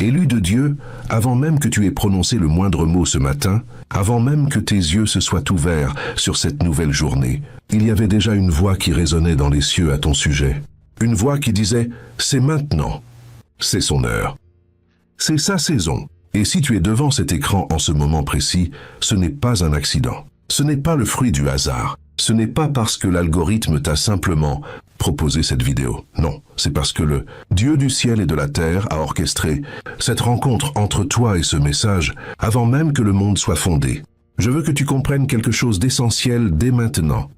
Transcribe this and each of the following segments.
Élu de Dieu, avant même que tu aies prononcé le moindre mot ce matin, avant même que tes yeux se soient ouverts sur cette nouvelle journée, il y avait déjà une voix qui résonnait dans les cieux à ton sujet. Une voix qui disait « C'est maintenant, c'est son heure. C'est sa saison. » Et si tu es devant cet écran en ce moment précis, ce n'est pas un accident. Ce n'est pas le fruit du hasard. Ce n'est pas parce que l'algorithme t'a simplement proposé cette vidéo. Non, c'est parce que le Dieu du ciel et de la terre a orchestré cette rencontre entre toi et ce message avant même que le monde soit fondé. Je veux que tu comprennes quelque chose d'essentiel dès maintenant.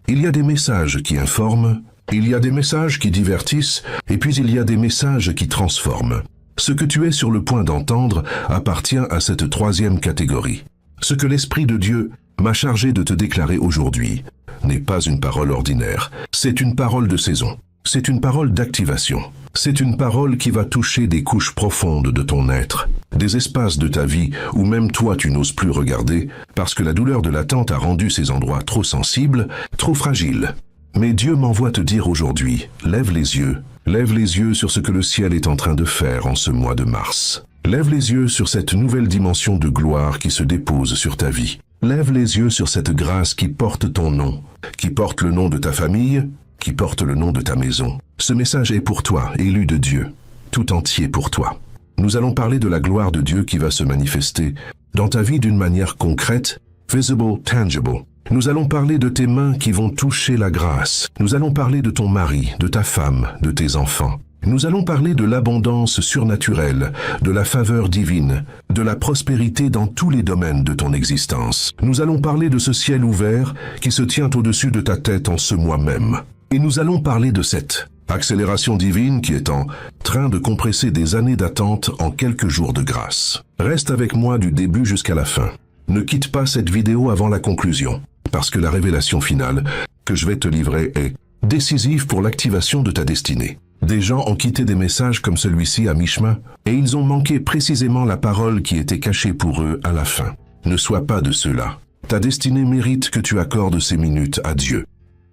Il y a des messages qui informent, il y a des messages qui divertissent, et puis il y a des messages qui transforment. Ce que tu es sur le point d'entendre appartient à cette troisième catégorie. Ce que l'Esprit de Dieu m'a chargé de te déclarer aujourd'hui n'est pas une parole ordinaire, c'est une parole de saison. C'est une parole d'activation. C'est une parole qui va toucher des couches profondes de ton être, des espaces de ta vie où même toi tu n'oses plus regarder parce que la douleur de l'attente a rendu ces endroits trop sensibles, trop fragiles. Mais Dieu m'envoie te dire aujourd'hui, lève les yeux sur ce que le ciel est en train de faire en ce mois de mars. Lève les yeux sur cette nouvelle dimension de gloire qui se dépose sur ta vie. Lève les yeux sur cette grâce qui porte ton nom, qui porte le nom de ta famille, qui porte le nom de ta maison. Ce message est pour toi, élu de Dieu, tout entier pour toi. Nous allons parler de la gloire de Dieu qui va se manifester dans ta vie d'une manière concrète, visible, tangible. Nous allons parler de tes mains qui vont toucher la grâce. Nous allons parler de ton mari, de ta femme, de tes enfants. Nous allons parler de l'abondance surnaturelle, de la faveur divine, de la prospérité dans tous les domaines de ton existence. Nous allons parler de ce ciel ouvert qui se tient au-dessus de ta tête en ce mois même. Et nous allons parler de cette accélération divine qui est en train de compresser des années d'attente en quelques jours de grâce. Reste avec moi du début jusqu'à la fin. Ne quitte pas cette vidéo avant la conclusion, parce que la révélation finale que je vais te livrer est décisive pour l'activation de ta destinée. Des gens ont quitté des messages comme celui-ci à mi-chemin et ils ont manqué précisément la parole qui était cachée pour eux à la fin. Ne sois pas de ceux-là. Ta destinée mérite que tu accordes ces minutes à Dieu.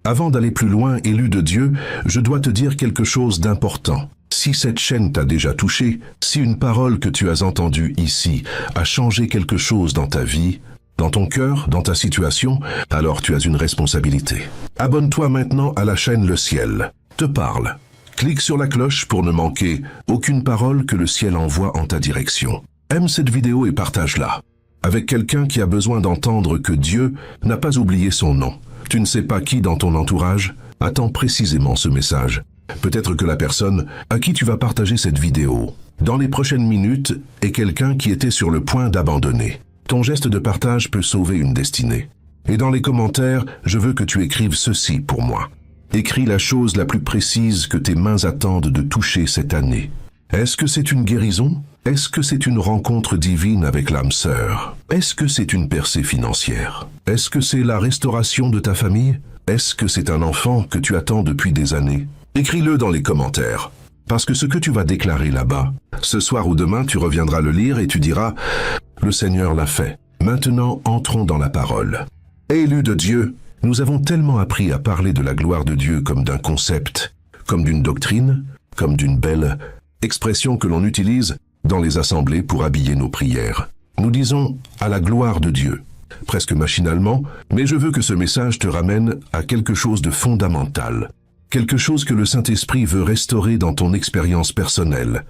Avant d'aller plus loin, élu de Dieu, je dois te dire quelque chose d'important. Si cette chaîne t'a déjà touché, si une parole que tu as entendue ici a changé quelque chose dans ta vie, dans ton cœur, dans ta situation, alors tu as une responsabilité. Abonne-toi maintenant à la chaîne Le Ciel te parle. Clique sur la cloche pour ne manquer aucune parole que le ciel envoie en ta direction. Aime cette vidéo et partage-la avec quelqu'un qui a besoin d'entendre que Dieu n'a pas oublié son nom. Tu ne sais pas qui dans ton entourage attend précisément ce message. Peut-être que la personne à qui tu vas partager cette vidéo dans les prochaines minutes est quelqu'un qui était sur le point d'abandonner. Ton geste de partage peut sauver une destinée. Et dans les commentaires, je veux que tu écrives ceci pour moi. Écris la chose la plus précise que tes mains attendent de toucher cette année. Est-ce que c'est une guérison? Est-ce que c'est une rencontre divine avec l'âme sœur? Est-ce que c'est une percée financière? Est-ce que c'est la restauration de ta famille? Est-ce que c'est un enfant que tu attends depuis des années? Écris-le dans les commentaires. Parce que ce que tu vas déclarer là-bas, ce soir ou demain, tu reviendras le lire et tu diras « Le Seigneur l'a fait. Maintenant, entrons dans la parole. » Élu de Dieu, nous avons tellement appris à parler de la gloire de Dieu comme d'un concept, comme d'une doctrine, comme d'une belle expression que l'on utilise dans les assemblées pour habiller nos prières. Nous disons « à la gloire de Dieu », presque machinalement, mais je veux que ce message te ramène à quelque chose de fondamental, quelque chose que le Saint-Esprit veut restaurer dans ton expérience personnelle.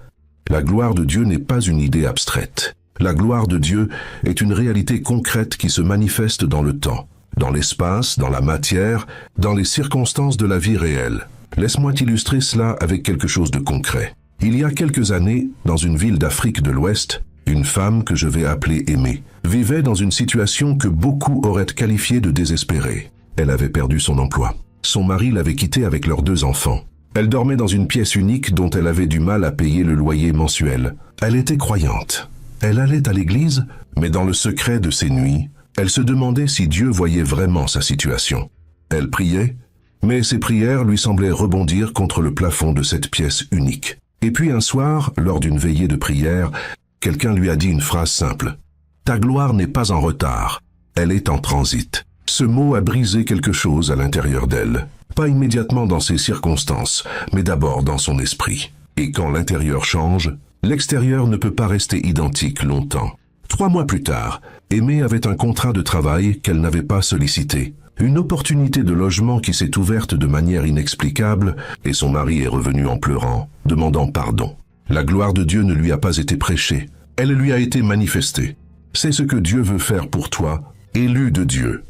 La gloire de Dieu n'est pas une idée abstraite. La gloire de Dieu est une réalité concrète qui se manifeste dans le temps, dans l'espace, dans la matière, dans les circonstances de la vie réelle. Laisse-moi t'illustrer cela avec quelque chose de concret. Il y a quelques années, dans une ville d'Afrique de l'Ouest, une femme que je vais appeler Aimée vivait dans une situation que beaucoup auraient qualifiée de désespérée. Elle avait perdu son emploi. Son mari l'avait quittée avec leurs 2 enfants. Elle dormait dans une pièce unique dont elle avait du mal à payer le loyer mensuel. Elle était croyante. Elle allait à l'église, mais dans le secret de ses nuits, elle se demandait si Dieu voyait vraiment sa situation. Elle priait, mais ses prières lui semblaient rebondir contre le plafond de cette pièce unique. Et puis un soir, lors d'une veillée de prière, quelqu'un lui a dit une phrase simple. « Ta gloire n'est pas en retard, elle est en transit. » Ce mot a brisé quelque chose à l'intérieur d'elle. Pas immédiatement dans ses circonstances, mais d'abord dans son esprit. Et quand l'intérieur change, L'extérieur ne peut pas rester identique longtemps. 3 mois plus tard, Aimée avait un contrat de travail qu'elle n'avait pas sollicité. Une opportunité de logement qui s'est ouverte de manière inexplicable et son mari est revenu en pleurant, demandant pardon. La gloire de Dieu ne lui a pas été prêchée, elle lui a été manifestée. C'est ce que Dieu veut faire pour toi, élu de Dieu.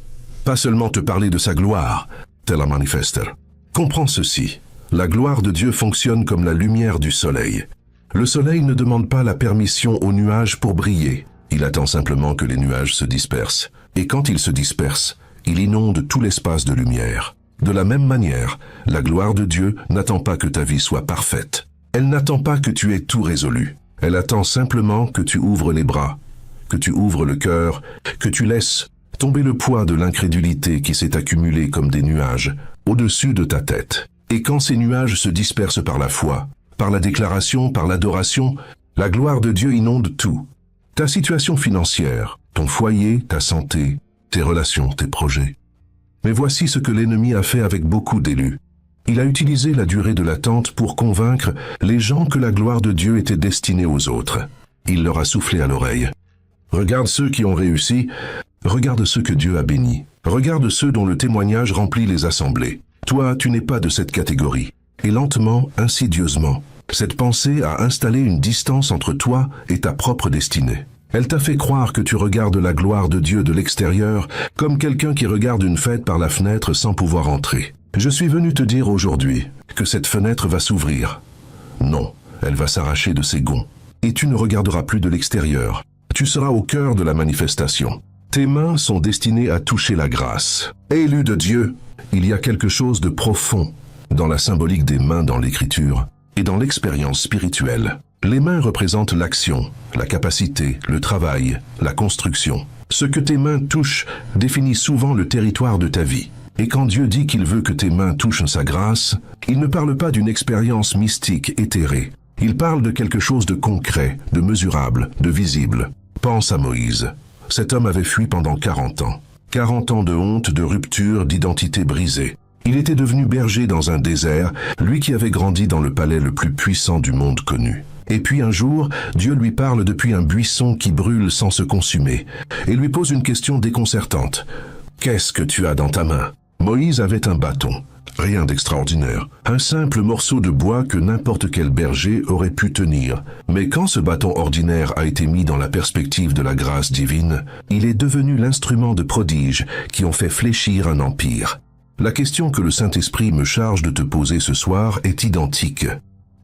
Pas seulement te parler de sa gloire, te la manifester. Comprends ceci, la gloire de Dieu fonctionne comme la lumière du soleil. Le soleil ne demande pas la permission aux nuages pour briller, il attend simplement que les nuages se dispersent. Et quand ils se dispersent, il inonde tout l'espace de lumière. De la même manière, la gloire de Dieu n'attend pas que ta vie soit parfaite. Elle n'attend pas que tu aies tout résolu. Elle attend simplement que tu ouvres les bras, que tu ouvres le cœur, que tu laisses tomber le poids de l'incrédulité qui s'est accumulé comme des nuages au-dessus de ta tête. Et quand ces nuages se dispersent par la foi, par la déclaration, par l'adoration, la gloire de Dieu inonde tout. Ta situation financière, ton foyer, ta santé, tes relations, tes projets. Mais voici ce que l'ennemi a fait avec beaucoup d'élus. Il a utilisé la durée de l'attente pour convaincre les gens que la gloire de Dieu était destinée aux autres. Il leur a soufflé à l'oreille. Regarde ceux qui ont réussi, regarde ceux que Dieu a bénis. Regarde ceux dont le témoignage remplit les assemblées. Toi, tu n'es pas de cette catégorie. Et lentement, insidieusement, cette pensée a installé une distance entre toi et ta propre destinée. Elle t'a fait croire que tu regardes la gloire de Dieu de l'extérieur comme quelqu'un qui regarde une fête par la fenêtre sans pouvoir entrer. Je suis venu te dire aujourd'hui que cette fenêtre va s'ouvrir. Non, elle va s'arracher de ses gonds. Et tu ne regarderas plus de l'extérieur. Tu seras au cœur de la manifestation. Tes mains sont destinées à toucher la grâce. Élu de Dieu, il y a quelque chose de profond dans la symbolique des mains dans l'Écriture et dans l'expérience spirituelle. Les mains représentent l'action, la capacité, le travail, la construction. Ce que tes mains touchent définit souvent le territoire de ta vie. Et quand Dieu dit qu'il veut que tes mains touchent sa grâce, il ne parle pas d'une expérience mystique éthérée. Il parle de quelque chose de concret, de mesurable, de visible. Pense à Moïse. Cet homme avait fui pendant 40 ans. 40 ans de honte, de rupture, d'identité brisée. Il était devenu berger dans un désert, lui qui avait grandi dans le palais le plus puissant du monde connu. Et puis un jour, Dieu lui parle depuis un buisson qui brûle sans se consumer, et lui pose une question déconcertante. « Qu'est-ce que tu as dans ta main ?» Moïse avait un bâton, rien d'extraordinaire, un simple morceau de bois que n'importe quel berger aurait pu tenir. Mais quand ce bâton ordinaire a été mis dans la perspective de la grâce divine, il est devenu l'instrument de prodiges qui ont fait fléchir un empire. La question que le Saint-Esprit me charge de te poser ce soir est identique.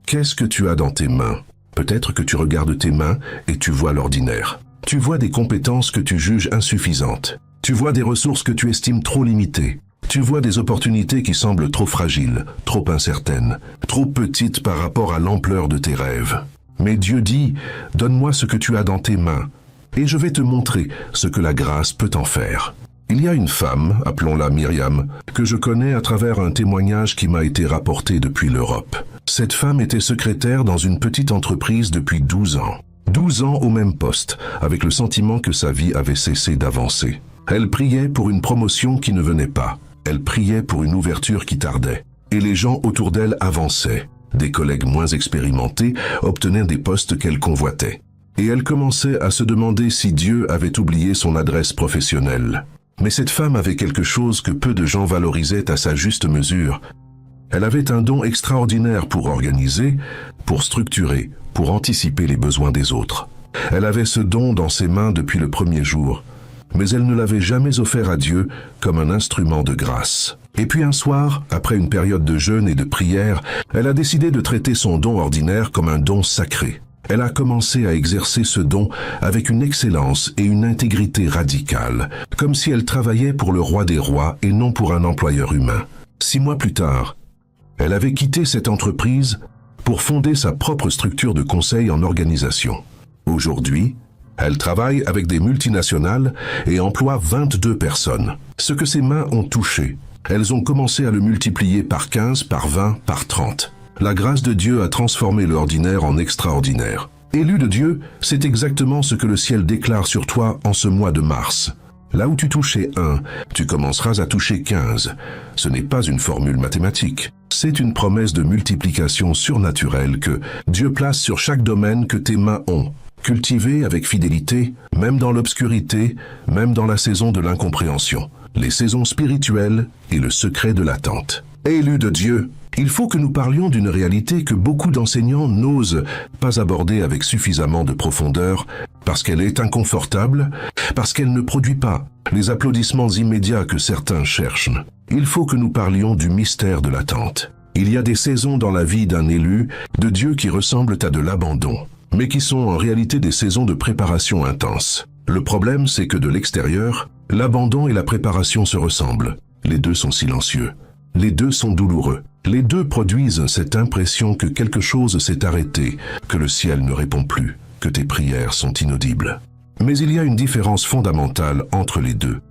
Qu'est-ce que tu as dans tes mains ? Peut-être que tu regardes tes mains et tu vois l'ordinaire. Tu vois des compétences que tu juges insuffisantes. Tu vois des ressources que tu estimes trop limitées. Tu vois des opportunités qui semblent trop fragiles, trop incertaines, trop petites par rapport à l'ampleur de tes rêves. Mais Dieu dit, « Donne-moi ce que tu as dans tes mains, et je vais te montrer ce que la grâce peut en faire. » Il y a une femme, appelons-la Myriam, que je connais à travers un témoignage qui m'a été rapporté depuis l'Europe. Cette femme était secrétaire dans une petite entreprise depuis 12 ans. 12 ans au même poste, avec le sentiment que sa vie avait cessé d'avancer. Elle priait pour une promotion qui ne venait pas. Elle priait pour une ouverture qui tardait. Et les gens autour d'elle avançaient. Des collègues moins expérimentés obtenaient des postes qu'elle convoitait. Et elle commençait à se demander si Dieu avait oublié son adresse professionnelle. Mais cette femme avait quelque chose que peu de gens valorisaient à sa juste mesure. Elle avait un don extraordinaire pour organiser, pour structurer, pour anticiper les besoins des autres. Elle avait ce don dans ses mains depuis le premier jour, mais elle ne l'avait jamais offert à Dieu comme un instrument de grâce. Et puis un soir, après une période de jeûne et de prière, elle a décidé de traiter son don ordinaire comme un don sacré. Elle a commencé à exercer ce don avec une excellence et une intégrité radicale, comme si elle travaillait pour le roi des rois et non pour un employeur humain. 6 mois plus tard, elle avait quitté cette entreprise pour fonder sa propre structure de conseil en organisation. Aujourd'hui, elle travaille avec des multinationales et emploie 22 personnes. Ce que ses mains ont touché, elles ont commencé à le multiplier par 15, par 20, par 30. La grâce de Dieu a transformé l'ordinaire en extraordinaire. Élu de Dieu, c'est exactement ce que le ciel déclare sur toi en ce mois de mars. Là où tu touchais 1, tu commenceras à toucher 15. Ce n'est pas une formule mathématique. C'est une promesse de multiplication surnaturelle que Dieu place sur chaque domaine que tes mains ont. Cultivé avec fidélité, même dans l'obscurité, même dans la saison de l'incompréhension. Les saisons spirituelles et le secret de l'attente. Élus de Dieu, il faut que nous parlions d'une réalité que beaucoup d'enseignants n'osent pas aborder avec suffisamment de profondeur, parce qu'elle est inconfortable, parce qu'elle ne produit pas les applaudissements immédiats que certains cherchent. Il faut que nous parlions du mystère de l'attente. Il y a des saisons dans la vie d'un élu de Dieu qui ressemblent à de l'abandon, mais qui sont en réalité des saisons de préparation intense. Le problème, c'est que de l'extérieur, l'abandon et la préparation se ressemblent. Les deux sont silencieux. Les deux sont douloureux. Les deux produisent cette impression que quelque chose s'est arrêté, que le ciel ne répond plus, que tes prières sont inaudibles. Mais il y a une différence fondamentale entre les deux.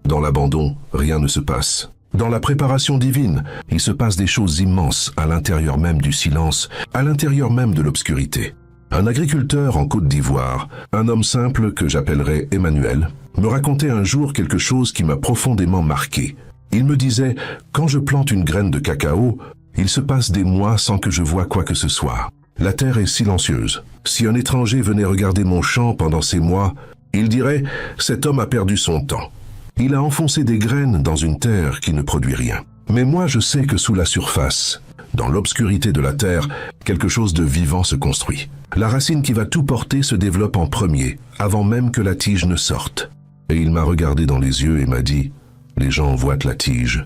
Dans l'abandon, rien ne se passe. Dans la préparation divine, il se passe des choses immenses à l'intérieur même du silence, à l'intérieur même de l'obscurité. Un agriculteur en Côte d'Ivoire, un homme simple que j'appellerais Emmanuel, me racontait un jour quelque chose qui m'a profondément marqué. Il me disait, quand je plante une graine de cacao, il se passe des mois sans que je voie quoi que ce soit. La terre est silencieuse. Si un étranger venait regarder mon champ pendant ces mois, il dirait, cet homme a perdu son temps. Il a enfoncé des graines dans une terre qui ne produit rien. Mais moi, je sais que sous la surface, dans l'obscurité de la terre, quelque chose de vivant se construit. La racine qui va tout porter se développe en premier, avant même que la tige ne sorte. Et il m'a regardé dans les yeux et m'a dit, les gens voient la tige.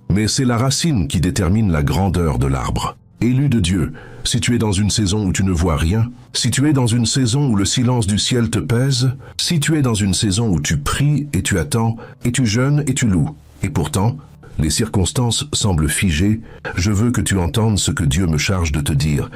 Mais c'est la racine qui détermine la grandeur de l'arbre. Élu de Dieu, si tu es dans une saison où tu ne vois rien, si tu es dans une saison où le silence du ciel te pèse, si tu es dans une saison où tu pries et tu attends, et tu jeûnes et tu loues, et pourtant, les circonstances semblent figées, je veux que tu entendes ce que Dieu me charge de te dire.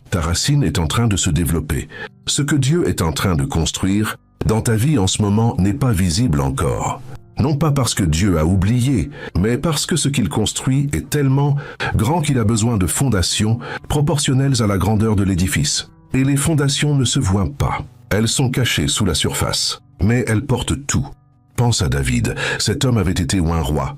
Ta racine est en train de se développer. Ce que Dieu est en train de construire, dans ta vie en ce moment, n'est pas visible encore. Non pas parce que Dieu a oublié, mais parce que ce qu'il construit est tellement grand qu'il a besoin de fondations proportionnelles à la grandeur de l'édifice. Et les fondations ne se voient pas. Elles sont cachées sous la surface, mais elles portent tout. Pense à David, cet homme avait été un roi,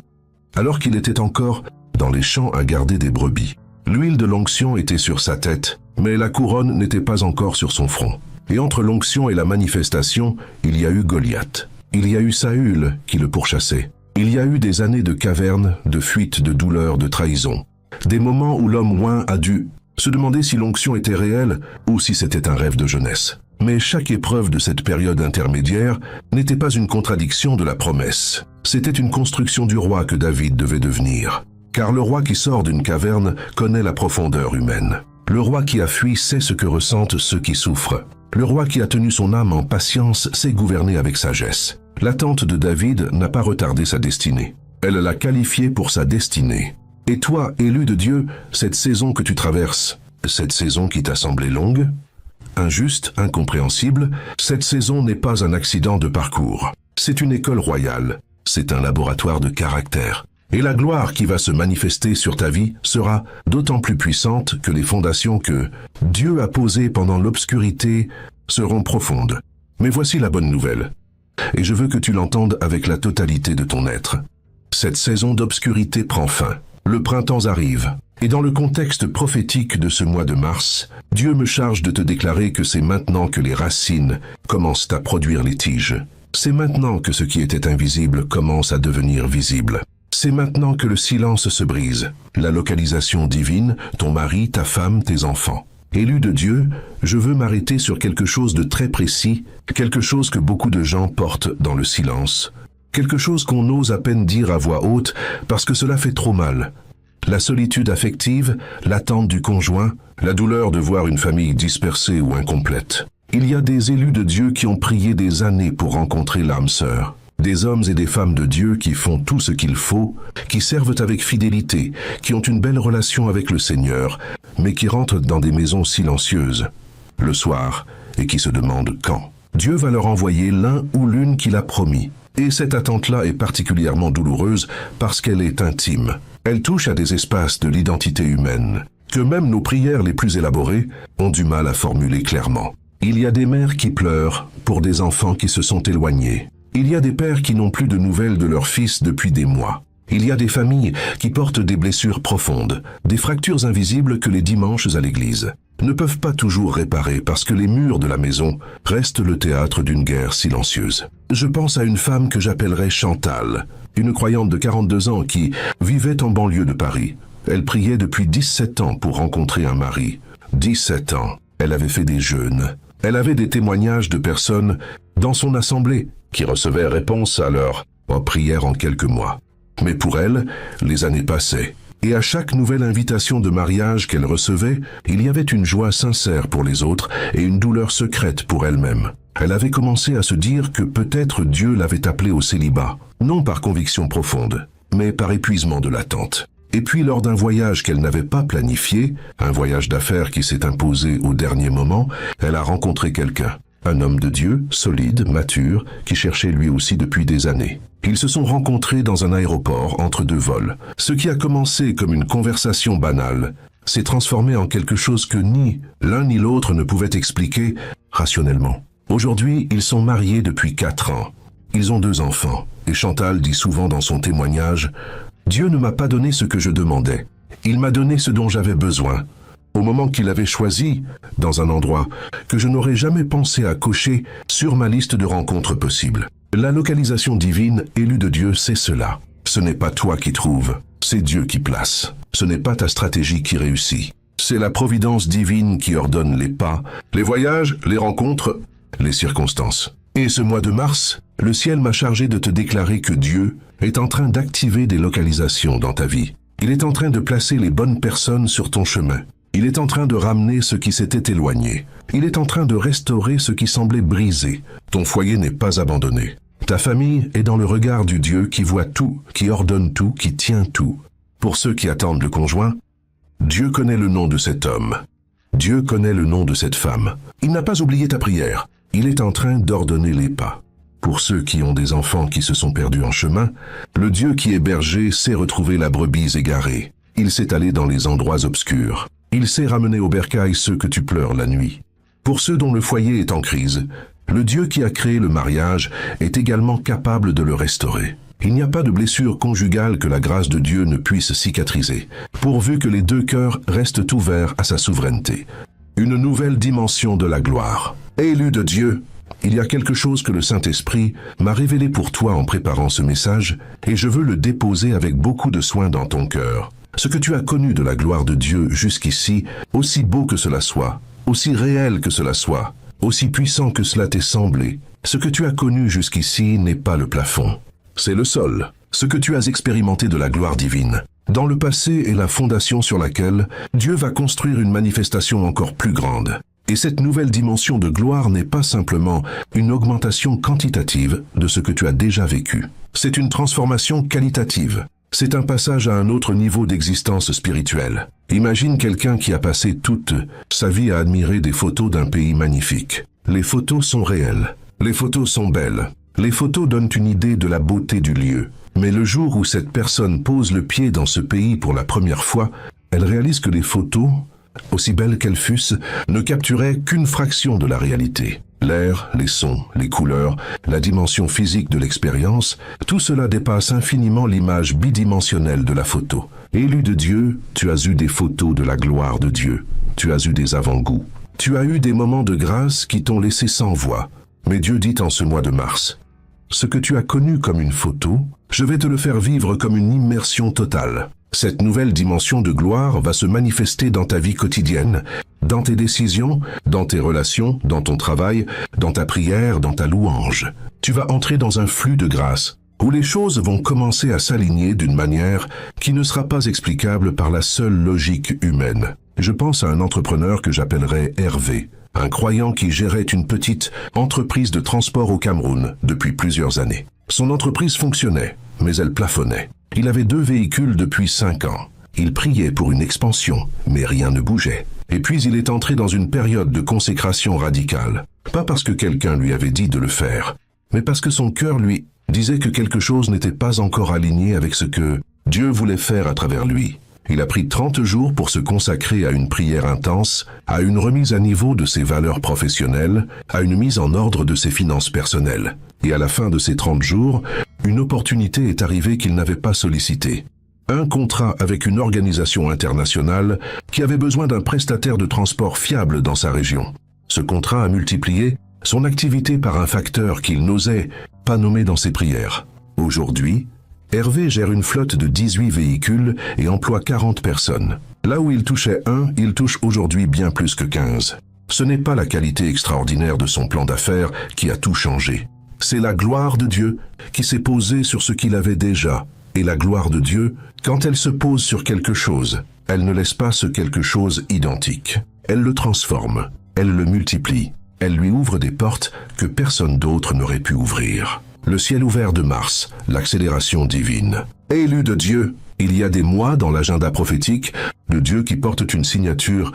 alors qu'il était encore dans les champs à garder des brebis. L'huile de l'onction était sur sa tête, mais la couronne n'était pas encore sur son front. Et entre l'onction et la manifestation, il y a eu Goliath. Il y a eu Saül qui le pourchassait. Il y a eu des années de caverne, de fuite, de douleur, de trahison. Des moments où l'homme oint a dû se demander si l'onction était réelle ou si c'était un rêve de jeunesse. Mais chaque épreuve de cette période intermédiaire n'était pas une contradiction de la promesse. C'était une construction du roi que David devait devenir. Car le roi qui sort d'une caverne connaît la profondeur humaine. Le roi qui a fui sait ce que ressentent ceux qui souffrent. Le roi qui a tenu son âme en patience sait gouverner avec sagesse. L'attente de David n'a pas retardé sa destinée. Elle l'a qualifié pour sa destinée. Et toi, élu de Dieu, cette saison que tu traverses, cette saison qui t'a semblé longue, injuste, incompréhensible, cette saison n'est pas un accident de parcours. C'est une école royale. C'est un laboratoire de caractère. Et la gloire qui va se manifester sur ta vie sera d'autant plus puissante que les fondations que Dieu a posées pendant l'obscurité seront profondes. Mais voici la bonne nouvelle. Et je veux que tu l'entendes avec la totalité de ton être. Cette saison d'obscurité prend fin. Le printemps arrive. Et dans le contexte prophétique de ce mois de mars, Dieu me charge de te déclarer que c'est maintenant que les racines commencent à produire les tiges. C'est maintenant que ce qui était invisible commence à devenir visible. C'est maintenant que le silence se brise. La localisation divine, ton mari, ta femme, tes enfants. Élu de Dieu, je veux m'arrêter sur quelque chose de très précis, quelque chose que beaucoup de gens portent dans le silence, quelque chose qu'on ose à peine dire à voix haute parce que cela fait trop mal. La solitude affective, l'attente du conjoint, la douleur de voir une famille dispersée ou incomplète. Il y a des élus de Dieu qui ont prié des années pour rencontrer l'âme sœur. Des hommes et des femmes de Dieu qui font tout ce qu'il faut, qui servent avec fidélité, qui ont une belle relation avec le Seigneur, mais qui rentrent dans des maisons silencieuses, le soir, et qui se demandent quand. Dieu va leur envoyer l'un ou l'une qu'il a promis. Et cette attente-là est particulièrement douloureuse parce qu'elle est intime. Elle touche à des espaces de l'identité humaine, que même nos prières les plus élaborées ont du mal à formuler clairement. Il y a des mères qui pleurent pour des enfants qui se sont éloignés. Il y a des pères qui n'ont plus de nouvelles de leurs fils depuis des mois. Il y a des familles qui portent des blessures profondes, des fractures invisibles que les dimanches à l'église ne peuvent pas toujours réparer parce que les murs de la maison restent le théâtre d'une guerre silencieuse. Je pense à une femme que j'appellerais Chantal, une croyante de 42 ans qui vivait en banlieue de Paris. Elle priait depuis 17 ans pour rencontrer un mari. 17 ans. Elle avait fait des jeûnes. Elle avait des témoignages de personnes dans son assemblée qui recevaient réponse à leur prière en quelques mois. Mais pour elle, les années passaient. Et à chaque nouvelle invitation de mariage qu'elle recevait, il y avait une joie sincère pour les autres et une douleur secrète pour elle-même. Elle avait commencé à se dire que peut-être Dieu l'avait appelée au célibat, non par conviction profonde, mais par épuisement de l'attente. Et puis lors d'un voyage qu'elle n'avait pas planifié, un voyage d'affaires qui s'est imposé au dernier moment, elle a rencontré quelqu'un. Un homme de Dieu, solide, mature, qui cherchait lui aussi depuis des années. Ils se sont rencontrés dans un aéroport entre deux vols. Ce qui a commencé comme une conversation banale s'est transformé en quelque chose que ni l'un ni l'autre ne pouvaient expliquer rationnellement. Aujourd'hui, ils sont mariés depuis 4 ans. Ils ont 2 enfants. Et Chantal dit souvent dans son témoignage « Dieu ne m'a pas donné ce que je demandais. Il m'a donné ce dont j'avais besoin. » Au moment qu'il avait choisi, dans un endroit que je n'aurais jamais pensé à cocher sur ma liste de rencontres possibles. La localisation divine élue de Dieu, c'est cela. Ce n'est pas toi qui trouves, c'est Dieu qui place. Ce n'est pas ta stratégie qui réussit. C'est la providence divine qui ordonne les pas, les voyages, les rencontres, les circonstances. Et ce mois de mars, le ciel m'a chargé de te déclarer que Dieu est en train d'activer des localisations dans ta vie. Il est en train de placer les bonnes personnes sur ton chemin. Il est en train de ramener ce qui s'était éloigné. Il est en train de restaurer ce qui semblait brisé. Ton foyer n'est pas abandonné. Ta famille est dans le regard du Dieu qui voit tout, qui ordonne tout, qui tient tout. Pour ceux qui attendent le conjoint, Dieu connaît le nom de cet homme. Dieu connaît le nom de cette femme. Il n'a pas oublié ta prière. Il est en train d'ordonner les pas. Pour ceux qui ont des enfants qui se sont perdus en chemin, le Dieu qui est berger sait retrouver la brebis égarée. Il sait aller dans les endroits obscurs. Il sait ramener au bercail ceux que tu pleures la nuit. Pour ceux dont le foyer est en crise, le Dieu qui a créé le mariage est également capable de le restaurer. Il n'y a pas de blessure conjugale que la grâce de Dieu ne puisse cicatriser, pourvu que les 2 cœurs restent ouverts à sa souveraineté. Une nouvelle dimension de la gloire. Élu de Dieu, il y a quelque chose que le Saint-Esprit m'a révélé pour toi en préparant ce message, et je veux le déposer avec beaucoup de soin dans ton cœur. Ce que tu as connu de la gloire de Dieu jusqu'ici, aussi beau que cela soit, aussi réel que cela soit, aussi puissant que cela t'ait semblé, ce que tu as connu jusqu'ici n'est pas le plafond, c'est le sol, ce que tu as expérimenté de la gloire divine. Dans le passé est la fondation sur laquelle Dieu va construire une manifestation encore plus grande. Et cette nouvelle dimension de gloire n'est pas simplement une augmentation quantitative de ce que tu as déjà vécu. C'est une transformation qualitative. C'est un passage à un autre niveau d'existence spirituelle. Imagine quelqu'un qui a passé toute sa vie à admirer des photos d'un pays magnifique. Les photos sont réelles. Les photos sont belles. Les photos donnent une idée de la beauté du lieu. Mais le jour où cette personne pose le pied dans ce pays pour la première fois, elle réalise que les photos, aussi belles qu'elles fussent, ne capturaient qu'une fraction de la réalité. L'air, les sons, les couleurs, la dimension physique de l'expérience, tout cela dépasse infiniment l'image bidimensionnelle de la photo. Élu de Dieu, tu as eu des photos de la gloire de Dieu. Tu as eu des avant-goûts. Tu as eu des moments de grâce qui t'ont laissé sans voix. Mais Dieu dit en ce mois de mars, « Ce que tu as connu comme une photo, je vais te le faire vivre comme une immersion totale. » Cette nouvelle dimension de gloire va se manifester dans ta vie quotidienne, dans tes décisions, dans tes relations, dans ton travail, dans ta prière, dans ta louange. Tu vas entrer dans un flux de grâce, où les choses vont commencer à s'aligner d'une manière qui ne sera pas explicable par la seule logique humaine. Je pense à un entrepreneur que j'appellerais Hervé, un croyant qui gérait une petite entreprise de transport au Cameroun depuis plusieurs années. Son entreprise fonctionnait, mais elle plafonnait. Il avait 2 véhicules depuis 5 ans. Il priait pour une expansion, mais rien ne bougeait. Et puis il est entré dans une période de consécration radicale. Pas parce que quelqu'un lui avait dit de le faire, mais parce que son cœur lui disait que quelque chose n'était pas encore aligné avec ce que Dieu voulait faire à travers lui. Il a pris 30 jours pour se consacrer à une prière intense, à une remise à niveau de ses valeurs professionnelles, à une mise en ordre de ses finances personnelles. Et à la fin de ces 30 jours, une opportunité est arrivée qu'il n'avait pas sollicitée. Un contrat avec une organisation internationale qui avait besoin d'un prestataire de transport fiable dans sa région. Ce contrat a multiplié son activité par un facteur qu'il n'osait pas nommer dans ses prières. Aujourd'hui, Hervé gère une flotte de 18 véhicules et emploie 40 personnes. Là où il touchait 1, il touche aujourd'hui bien plus que 15. Ce n'est pas la qualité extraordinaire de son plan d'affaires qui a tout changé. C'est la gloire de Dieu qui s'est posée sur ce qu'il avait déjà. Et la gloire de Dieu, quand elle se pose sur quelque chose, elle ne laisse pas ce quelque chose identique. Elle le transforme, elle le multiplie, elle lui ouvre des portes que personne d'autre n'aurait pu ouvrir. Le ciel ouvert de Mars, l'accélération divine. Élu de Dieu, il y a des mois dans l'agenda prophétique de Dieu qui portent une signature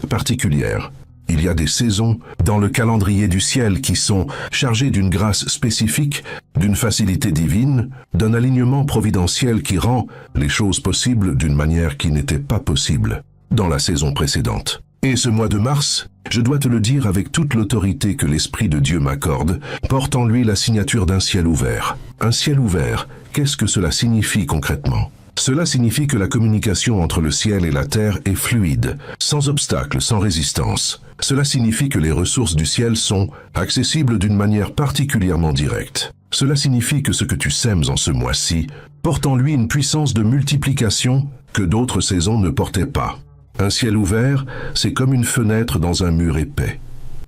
particulière. Il y a des saisons dans le calendrier du ciel qui sont chargées d'une grâce spécifique, d'une facilité divine, d'un alignement providentiel qui rend les choses possibles d'une manière qui n'était pas possible dans la saison précédente. Et ce mois de mars, je dois te le dire avec toute l'autorité que l'Esprit de Dieu m'accorde, porte en lui la signature d'un ciel ouvert. Un ciel ouvert, qu'est-ce que cela signifie concrètement ? Cela signifie que la communication entre le ciel et la terre est fluide, sans obstacle, sans résistance. Cela signifie que les ressources du ciel sont accessibles d'une manière particulièrement directe. Cela signifie que ce que tu sèmes en ce mois-ci porte en lui une puissance de multiplication que d'autres saisons ne portaient pas. Un ciel ouvert, c'est comme une fenêtre dans un mur épais.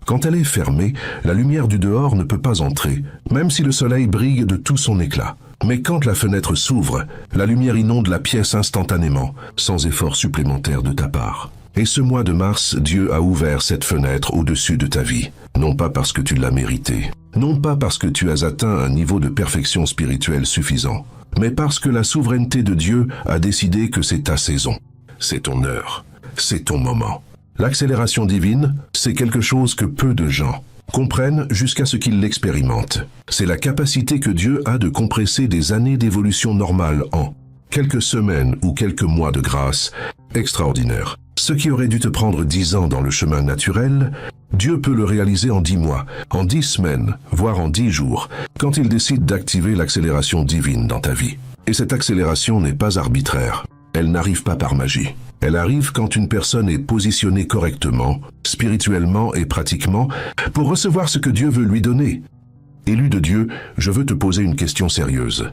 Quand elle est fermée, la lumière du dehors ne peut pas entrer, même si le soleil brille de tout son éclat. Mais quand la fenêtre s'ouvre, la lumière inonde la pièce instantanément, sans effort supplémentaire de ta part. Et ce mois de mars, Dieu a ouvert cette fenêtre au-dessus de ta vie. Non pas parce que tu l'as mérité, non pas parce que tu as atteint un niveau de perfection spirituelle suffisant, mais parce que la souveraineté de Dieu a décidé que c'est ta saison. C'est ton heure. C'est ton moment. L'accélération divine, c'est quelque chose que peu de gens comprennent jusqu'à ce qu'ils l'expérimentent. C'est la capacité que Dieu a de compresser des années d'évolution normale en quelques semaines ou quelques mois de grâce extraordinaire. Ce qui aurait dû te prendre 10 ans dans le chemin naturel, Dieu peut le réaliser en 10 mois, en 10 semaines, voire en 10 jours, quand il décide d'activer l'accélération divine dans ta vie. Et cette accélération n'est pas arbitraire. Elle n'arrive pas par magie. Elle arrive quand une personne est positionnée correctement, spirituellement et pratiquement, pour recevoir ce que Dieu veut lui donner. Élu de Dieu, je veux te poser une question sérieuse.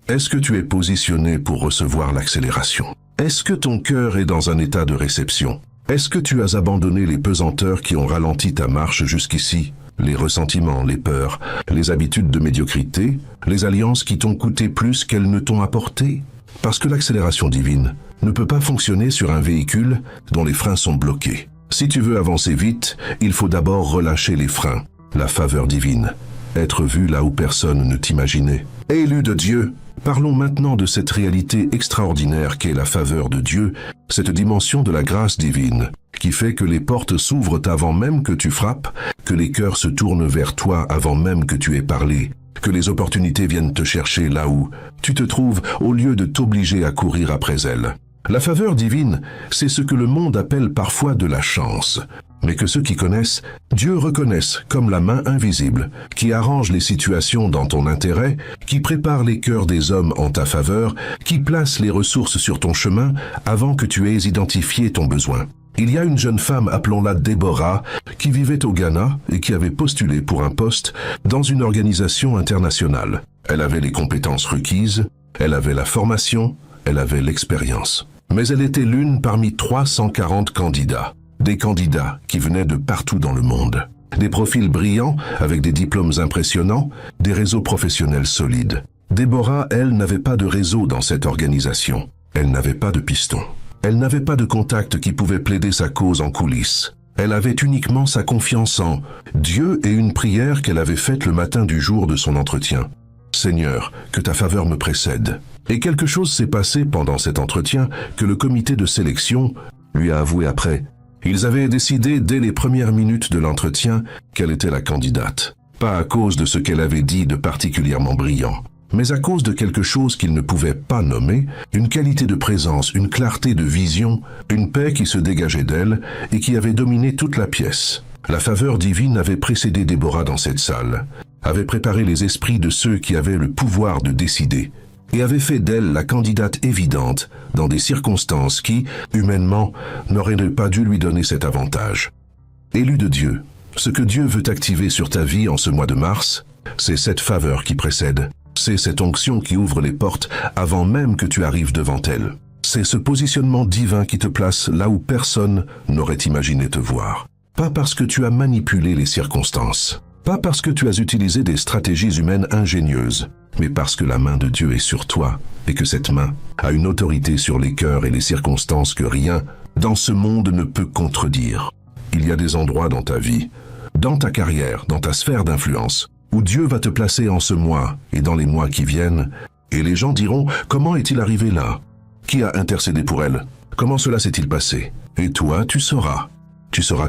Est-ce que tu es positionné pour recevoir l'accélération? Est-ce que ton cœur est dans un état de réception? Est-ce que tu as abandonné les pesanteurs qui ont ralenti ta marche jusqu'ici? Les ressentiments, les peurs, les habitudes de médiocrité, les alliances qui t'ont coûté plus qu'elles ne t'ont apporté? Parce que l'accélération divine ne peut pas fonctionner sur un véhicule dont les freins sont bloqués. Si tu veux avancer vite, il faut d'abord relâcher les freins, la faveur divine, être vu là où personne ne t'imaginait. Élu de Dieu, parlons maintenant de cette réalité extraordinaire qu'est la faveur de Dieu, cette dimension de la grâce divine, qui fait que les portes s'ouvrent avant même que tu frappes, que les cœurs se tournent vers toi avant même que tu aies parlé, que les opportunités viennent te chercher là où tu te trouves au lieu de t'obliger à courir après elles. La faveur divine, c'est ce que le monde appelle parfois de la chance, mais que ceux qui connaissent Dieu reconnaissent comme la main invisible, qui arrange les situations dans ton intérêt, qui prépare les cœurs des hommes en ta faveur, qui place les ressources sur ton chemin avant que tu aies identifié ton besoin. Il y a une jeune femme, appelons-la Déborah, qui vivait au Ghana et qui avait postulé pour un poste dans une organisation internationale. Elle avait les compétences requises, elle avait la formation, elle avait l'expérience. Mais elle était l'une parmi 340 candidats. Des candidats qui venaient de partout dans le monde. Des profils brillants, avec des diplômes impressionnants, des réseaux professionnels solides. Déborah, elle, n'avait pas de réseau dans cette organisation. Elle n'avait pas de piston. Elle n'avait pas de contact qui pouvait plaider sa cause en coulisses. Elle avait uniquement sa confiance en Dieu et une prière qu'elle avait faite le matin du jour de son entretien. « Seigneur, que ta faveur me précède. » Et quelque chose s'est passé pendant cet entretien que le comité de sélection lui a avoué après. Ils avaient décidé dès les premières minutes de l'entretien qu'elle était la candidate. Pas à cause de ce qu'elle avait dit de particulièrement brillant, mais à cause de quelque chose qu'il ne pouvait pas nommer, une qualité de présence, une clarté de vision, une paix qui se dégageait d'elle et qui avait dominé toute la pièce. La faveur divine avait précédé Déborah dans cette salle, avait préparé les esprits de ceux qui avaient le pouvoir de décider, et avait fait d'elle la candidate évidente dans des circonstances qui, humainement, n'auraient pas dû lui donner cet avantage. Élu de Dieu, ce que Dieu veut activer sur ta vie en ce mois de mars, c'est cette faveur qui précède. C'est cette onction qui ouvre les portes avant même que tu arrives devant elle. C'est ce positionnement divin qui te place là où personne n'aurait imaginé te voir. Pas parce que tu as manipulé les circonstances, pas parce que tu as utilisé des stratégies humaines ingénieuses, mais parce que la main de Dieu est sur toi et que cette main a une autorité sur les cœurs et les circonstances que rien dans ce monde ne peut contredire. Il y a des endroits dans ta vie, dans ta carrière, dans ta sphère d'influence, où Dieu va te placer en ce mois et dans les mois qui viennent, et les gens diront « Comment est-il arrivé là? Qui a intercédé pour elle? Comment cela s'est-il passé ?» Et toi, tu sauras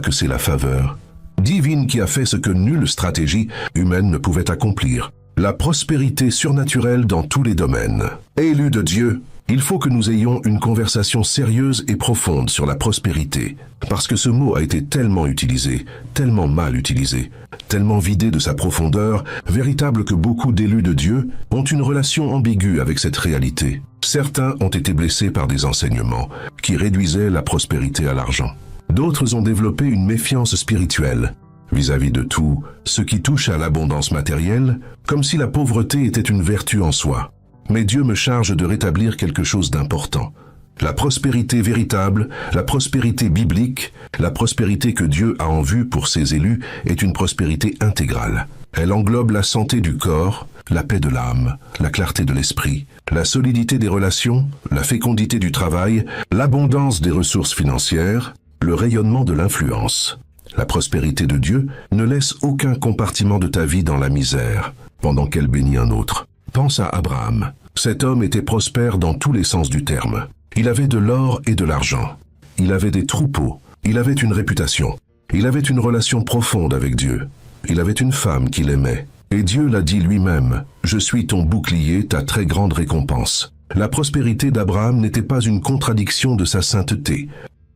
que c'est la faveur divine qui a fait ce que nulle stratégie humaine ne pouvait accomplir. La prospérité surnaturelle dans tous les domaines. Élu de Dieu, il faut que nous ayons une conversation sérieuse et profonde sur la prospérité, parce que ce mot a été tellement utilisé, tellement mal utilisé, tellement vidé de sa profondeur, véritable que beaucoup d'élus de Dieu ont une relation ambiguë avec cette réalité. Certains ont été blessés par des enseignements qui réduisaient la prospérité à l'argent. D'autres ont développé une méfiance spirituelle vis-à-vis de tout ce qui touche à l'abondance matérielle, comme si la pauvreté était une vertu en soi. Mais Dieu me charge de rétablir quelque chose d'important. La prospérité véritable, la prospérité biblique, la prospérité que Dieu a en vue pour ses élus est une prospérité intégrale. Elle englobe la santé du corps, la paix de l'âme, la clarté de l'esprit, la solidité des relations, la fécondité du travail, l'abondance des ressources financières, le rayonnement de l'influence. La prospérité de Dieu ne laisse aucun compartiment de ta vie dans la misère, pendant qu'elle bénit un autre. Pense à Abraham. Cet homme était prospère dans tous les sens du terme. Il avait de l'or et de l'argent. Il avait des troupeaux. Il avait une réputation. Il avait une relation profonde avec Dieu. Il avait une femme qu'il aimait. Et Dieu l'a dit lui-même, « Je suis ton bouclier, ta très grande récompense. » La prospérité d'Abraham n'était pas une contradiction de sa sainteté.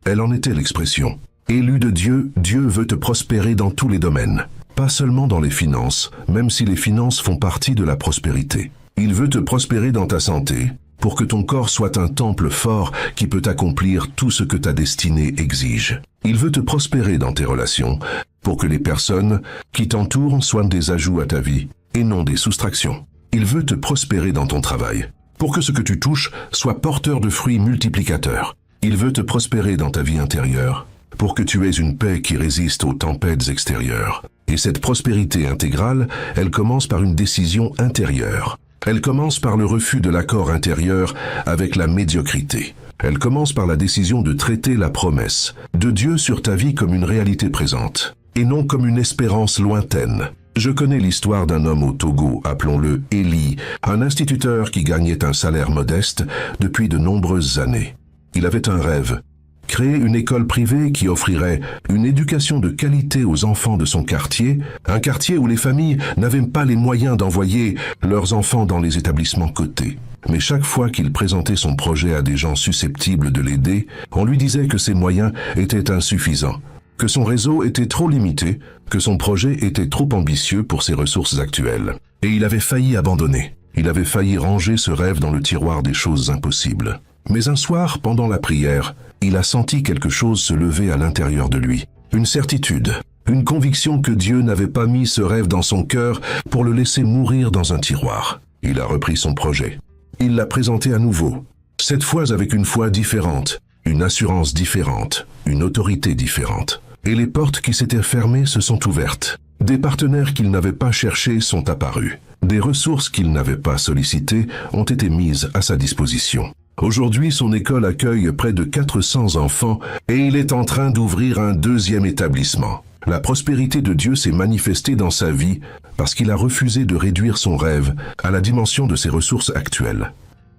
Elle en était l'expression. Élu de Dieu, Dieu veut te prospérer dans tous les domaines. Pas seulement dans les finances, même si les finances font partie de la prospérité. Il veut te prospérer dans ta santé, pour que ton corps soit un temple fort qui peut accomplir tout ce que ta destinée exige. Il veut te prospérer dans tes relations, pour que les personnes qui t'entourent soient des ajouts à ta vie, et non des soustractions. Il veut te prospérer dans ton travail, pour que ce que tu touches soit porteur de fruits multiplicateurs. Il veut te prospérer dans ta vie intérieure, pour que tu aies une paix qui résiste aux tempêtes extérieures. Et cette prospérité intégrale, elle commence par une décision intérieure. Elle commence par le refus de l'accord intérieur avec la médiocrité. Elle commence par la décision de traiter la promesse de Dieu sur ta vie comme une réalité présente, et non comme une espérance lointaine. Je connais l'histoire d'un homme au Togo, appelons-le Élie, un instituteur qui gagnait un salaire modeste depuis de nombreuses années. Il avait un rêve. Créer une école privée qui offrirait une éducation de qualité aux enfants de son quartier, un quartier où les familles n'avaient pas les moyens d'envoyer leurs enfants dans les établissements cotés. Mais chaque fois qu'il présentait son projet à des gens susceptibles de l'aider, on lui disait que ses moyens étaient insuffisants, que son réseau était trop limité, que son projet était trop ambitieux pour ses ressources actuelles. Et il avait failli abandonner. Il avait failli ranger ce rêve dans le tiroir des choses impossibles. Mais un soir, pendant la prière, il a senti quelque chose se lever à l'intérieur de lui. Une certitude, une conviction que Dieu n'avait pas mis ce rêve dans son cœur pour le laisser mourir dans un tiroir. Il a repris son projet. Il l'a présenté à nouveau. Cette fois avec une foi différente, une assurance différente, une autorité différente. Et les portes qui s'étaient fermées se sont ouvertes. Des partenaires qu'il n'avait pas cherchés sont apparus. Des ressources qu'il n'avait pas sollicitées ont été mises à sa disposition. Aujourd'hui, son école accueille près de 400 enfants et il est en train d'ouvrir un deuxième établissement. La prospérité de Dieu s'est manifestée dans sa vie parce qu'il a refusé de réduire son rêve à la dimension de ses ressources actuelles.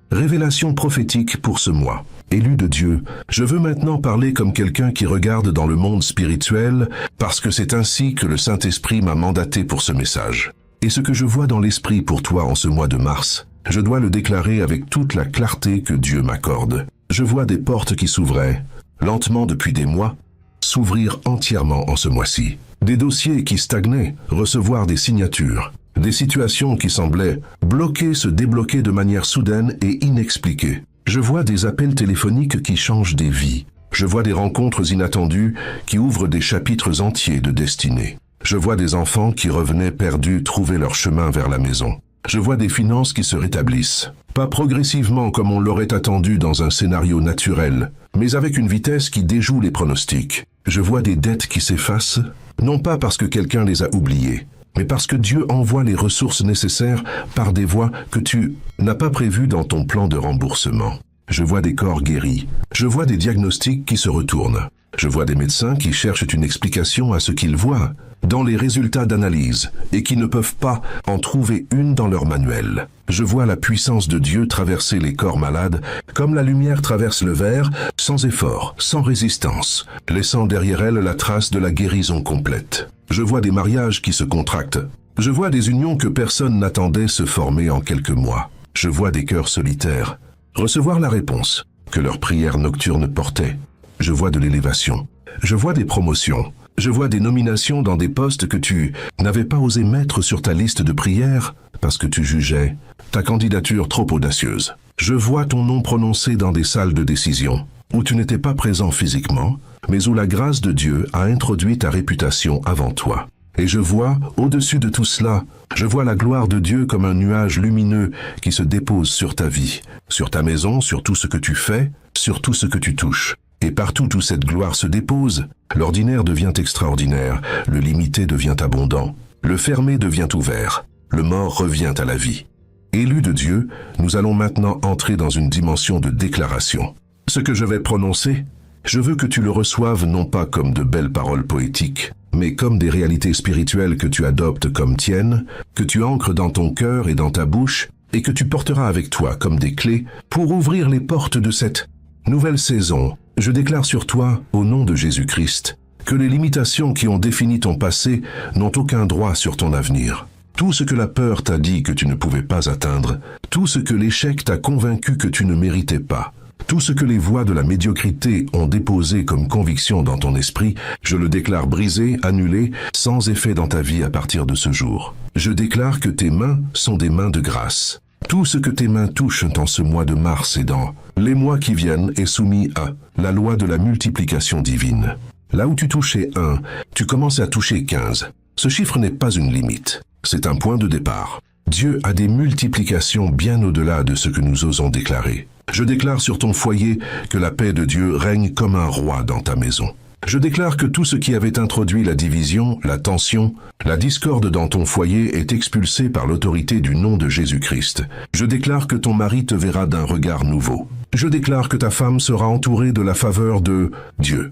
Révélation prophétique pour ce mois. Élu de Dieu, je veux maintenant parler comme quelqu'un qui regarde dans le monde spirituel parce que c'est ainsi que le Saint-Esprit m'a mandaté pour ce message. Et ce que je vois dans l'esprit pour toi en ce mois de mars, je dois le déclarer avec toute la clarté que Dieu m'accorde. Je vois des portes qui s'ouvraient, lentement depuis des mois, s'ouvrir entièrement en ce mois-ci. Des dossiers qui stagnaient, recevoir des signatures. Des situations qui semblaient bloquées se débloquer de manière soudaine et inexpliquée. Je vois des appels téléphoniques qui changent des vies. Je vois des rencontres inattendues qui ouvrent des chapitres entiers de destinée. Je vois des enfants qui revenaient perdus trouver leur chemin vers la maison. Je vois des finances qui se rétablissent. Pas progressivement comme on l'aurait attendu dans un scénario naturel, mais avec une vitesse qui déjoue les pronostics. Je vois des dettes qui s'effacent, non pas parce que quelqu'un les a oubliées, mais parce que Dieu envoie les ressources nécessaires par des voies que tu n'as pas prévues dans ton plan de remboursement. Je vois des corps guéris. Je vois des diagnostics qui se retournent. Je vois des médecins qui cherchent une explication à ce qu'ils voient dans les résultats d'analyse et qui ne peuvent pas en trouver une dans leur manuel. Je vois la puissance de Dieu traverser les corps malades comme la lumière traverse le verre, sans effort, sans résistance, laissant derrière elle la trace de la guérison complète. Je vois des mariages qui se contractent. Je vois des unions que personne n'attendait se former en quelques mois. Je vois des cœurs solitaires recevoir la réponse que leurs prières nocturnes portaient. Je vois de l'élévation. Je vois des promotions. Je vois des nominations dans des postes que tu n'avais pas osé mettre sur ta liste de prières parce que tu jugeais ta candidature trop audacieuse. Je vois ton nom prononcé dans des salles de décision où tu n'étais pas présent physiquement, mais où la grâce de Dieu a introduit ta réputation avant toi. Et je vois, au-dessus de tout cela, je vois la gloire de Dieu comme un nuage lumineux qui se dépose sur ta vie, sur ta maison, sur tout ce que tu fais, sur tout ce que tu touches. Et partout où cette gloire se dépose, l'ordinaire devient extraordinaire, le limité devient abondant, le fermé devient ouvert, le mort revient à la vie. Élus de Dieu, nous allons maintenant entrer dans une dimension de déclaration. Ce que je vais prononcer, je veux que tu le reçoives non pas comme de belles paroles poétiques, mais comme des réalités spirituelles que tu adoptes comme tiennes, que tu ancres dans ton cœur et dans ta bouche, et que tu porteras avec toi comme des clés pour ouvrir les portes de cette nouvelle saison. Je déclare sur toi, au nom de Jésus-Christ, que les limitations qui ont défini ton passé n'ont aucun droit sur ton avenir. Tout ce que la peur t'a dit que tu ne pouvais pas atteindre, tout ce que l'échec t'a convaincu que tu ne méritais pas, tout ce que les voix de la médiocrité ont déposé comme conviction dans ton esprit, je le déclare brisé, annulé, sans effet dans ta vie à partir de ce jour. Je déclare que tes mains sont des mains de grâce. Tout ce que tes mains touchent dans ce mois de mars et dans les mois qui viennent est soumis à la loi de la multiplication divine. Là où tu touchais 1, tu commences à toucher 15. Ce chiffre n'est pas une limite, c'est un point de départ. Dieu a des multiplications bien au-delà de ce que nous osons déclarer. Je déclare sur ton foyer que la paix de Dieu règne comme un roi dans ta maison. Je déclare que tout ce qui avait introduit la division, la tension, la discorde dans ton foyer est expulsé par l'autorité du nom de Jésus-Christ. Je déclare que ton mari te verra d'un regard nouveau. Je déclare que ta femme sera entourée de la faveur de Dieu.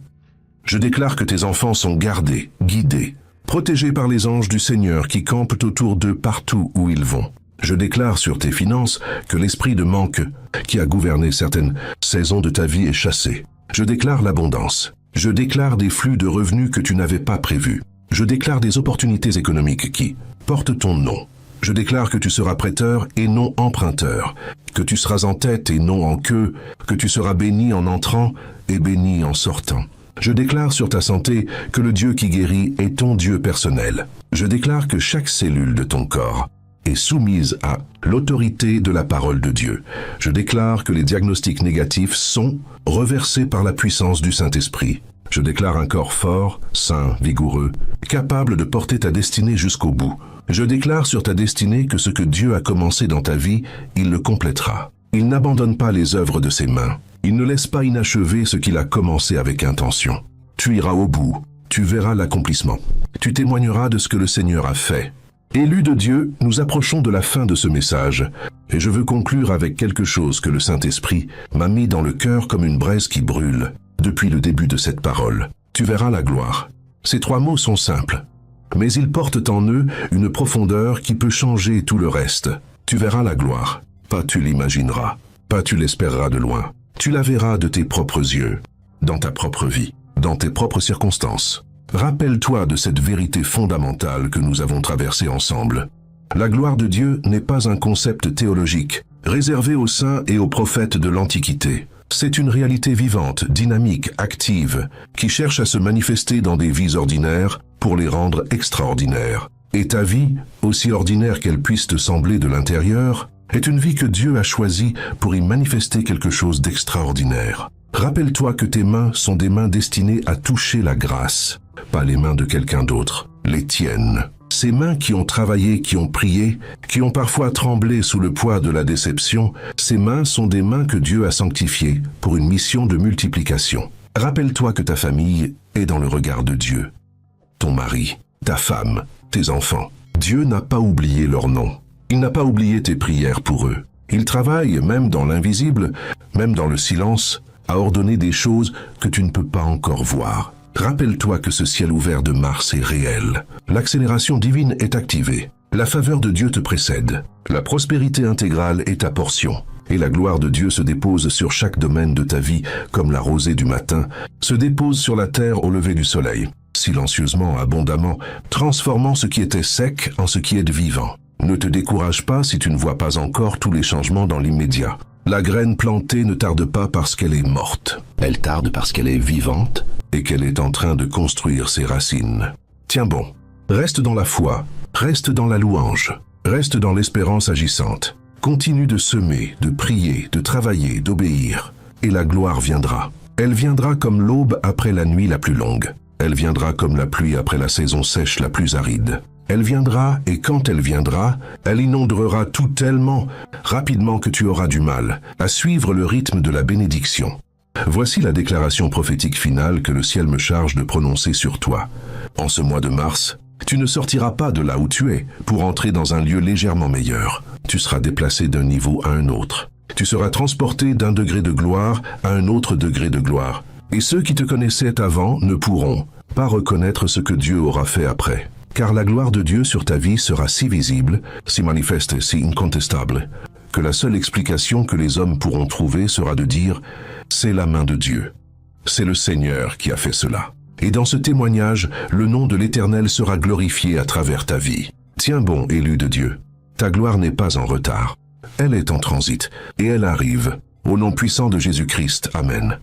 Je déclare que tes enfants sont gardés, guidés, protégés par les anges du Seigneur qui campent autour d'eux partout où ils vont. Je déclare sur tes finances que l'esprit de manque qui a gouverné certaines saisons de ta vie est chassé. Je déclare l'abondance. Je déclare des flux de revenus que tu n'avais pas prévus. Je déclare des opportunités économiques qui portent ton nom. Je déclare que tu seras prêteur et non emprunteur, que tu seras en tête et non en queue, que tu seras béni en entrant et béni en sortant. Je déclare sur ta santé que le Dieu qui guérit est ton Dieu personnel. Je déclare que chaque cellule de ton corps est soumise à l'autorité de la parole de Dieu. Je déclare que les diagnostics négatifs sont reversés par la puissance du Saint-Esprit. Je déclare un corps fort, sain, vigoureux, capable de porter ta destinée jusqu'au bout. Je déclare sur ta destinée que ce que Dieu a commencé dans ta vie, il le complétera. Il n'abandonne pas les œuvres de ses mains. Il ne laisse pas inachevé ce qu'il a commencé avec intention. Tu iras au bout. Tu verras l'accomplissement. Tu témoigneras de ce que le Seigneur a fait. Élus de Dieu, nous approchons de la fin de ce message, et je veux conclure avec quelque chose que le Saint-Esprit m'a mis dans le cœur comme une braise qui brûle, depuis le début de cette parole. Tu verras la gloire. Ces 3 mots sont simples, mais ils portent en eux une profondeur qui peut changer tout le reste. Tu verras la gloire. Pas tu l'imagineras, pas tu l'espéreras de loin. Tu la verras de tes propres yeux, dans ta propre vie, dans tes propres circonstances. Rappelle-toi de cette vérité fondamentale que nous avons traversée ensemble. La gloire de Dieu n'est pas un concept théologique, réservé aux saints et aux prophètes de l'Antiquité. C'est une réalité vivante, dynamique, active, qui cherche à se manifester dans des vies ordinaires pour les rendre extraordinaires. Et ta vie, aussi ordinaire qu'elle puisse te sembler de l'intérieur, est une vie que Dieu a choisie pour y manifester quelque chose d'extraordinaire. Rappelle-toi que tes mains sont des mains destinées à toucher la grâce, pas les mains de quelqu'un d'autre, les tiennes. Ces mains qui ont travaillé, qui ont prié, qui ont parfois tremblé sous le poids de la déception, ces mains sont des mains que Dieu a sanctifiées pour une mission de multiplication. Rappelle-toi que ta famille est dans le regard de Dieu. Ton mari, ta femme, tes enfants. Dieu n'a pas oublié leur nom. Il n'a pas oublié tes prières pour eux. Il travaille, même dans l'invisible, même dans le silence, à ordonner des choses que tu ne peux pas encore voir. Rappelle-toi que ce ciel ouvert de Mars est réel. L'accélération divine est activée. La faveur de Dieu te précède. La prospérité intégrale est ta portion. Et la gloire de Dieu se dépose sur chaque domaine de ta vie, comme la rosée du matin, se dépose sur la terre au lever du soleil, silencieusement, abondamment, transformant ce qui était sec en ce qui est vivant. Ne te décourage pas si tu ne vois pas encore tous les changements dans l'immédiat. La graine plantée ne tarde pas parce qu'elle est morte. Elle tarde parce qu'elle est vivante et qu'elle est en train de construire ses racines. Tiens bon, reste dans la foi, reste dans la louange, reste dans l'espérance agissante. Continue de semer, de prier, de travailler, d'obéir, et la gloire viendra. Elle viendra comme l'aube après la nuit la plus longue. Elle viendra comme la pluie après la saison sèche la plus aride. Elle viendra, et quand elle viendra, elle inondera tout tellement rapidement que tu auras du mal à suivre le rythme de la bénédiction. Voici la déclaration prophétique finale que le ciel me charge de prononcer sur toi. En ce mois de mars, tu ne sortiras pas de là où tu es pour entrer dans un lieu légèrement meilleur. Tu seras déplacé d'un niveau à un autre. Tu seras transporté d'un degré de gloire à un autre degré de gloire. Et ceux qui te connaissaient avant ne pourront pas reconnaître ce que Dieu aura fait après. Car la gloire de Dieu sur ta vie sera si visible, si manifeste, si incontestable, que la seule explication que les hommes pourront trouver sera de dire « c'est la main de Dieu ». C'est le Seigneur qui a fait cela. Et dans ce témoignage, le nom de l'Éternel sera glorifié à travers ta vie. Tiens bon, élu de Dieu, ta gloire n'est pas en retard. Elle est en transit, et elle arrive. Au nom puissant de Jésus-Christ, Amen.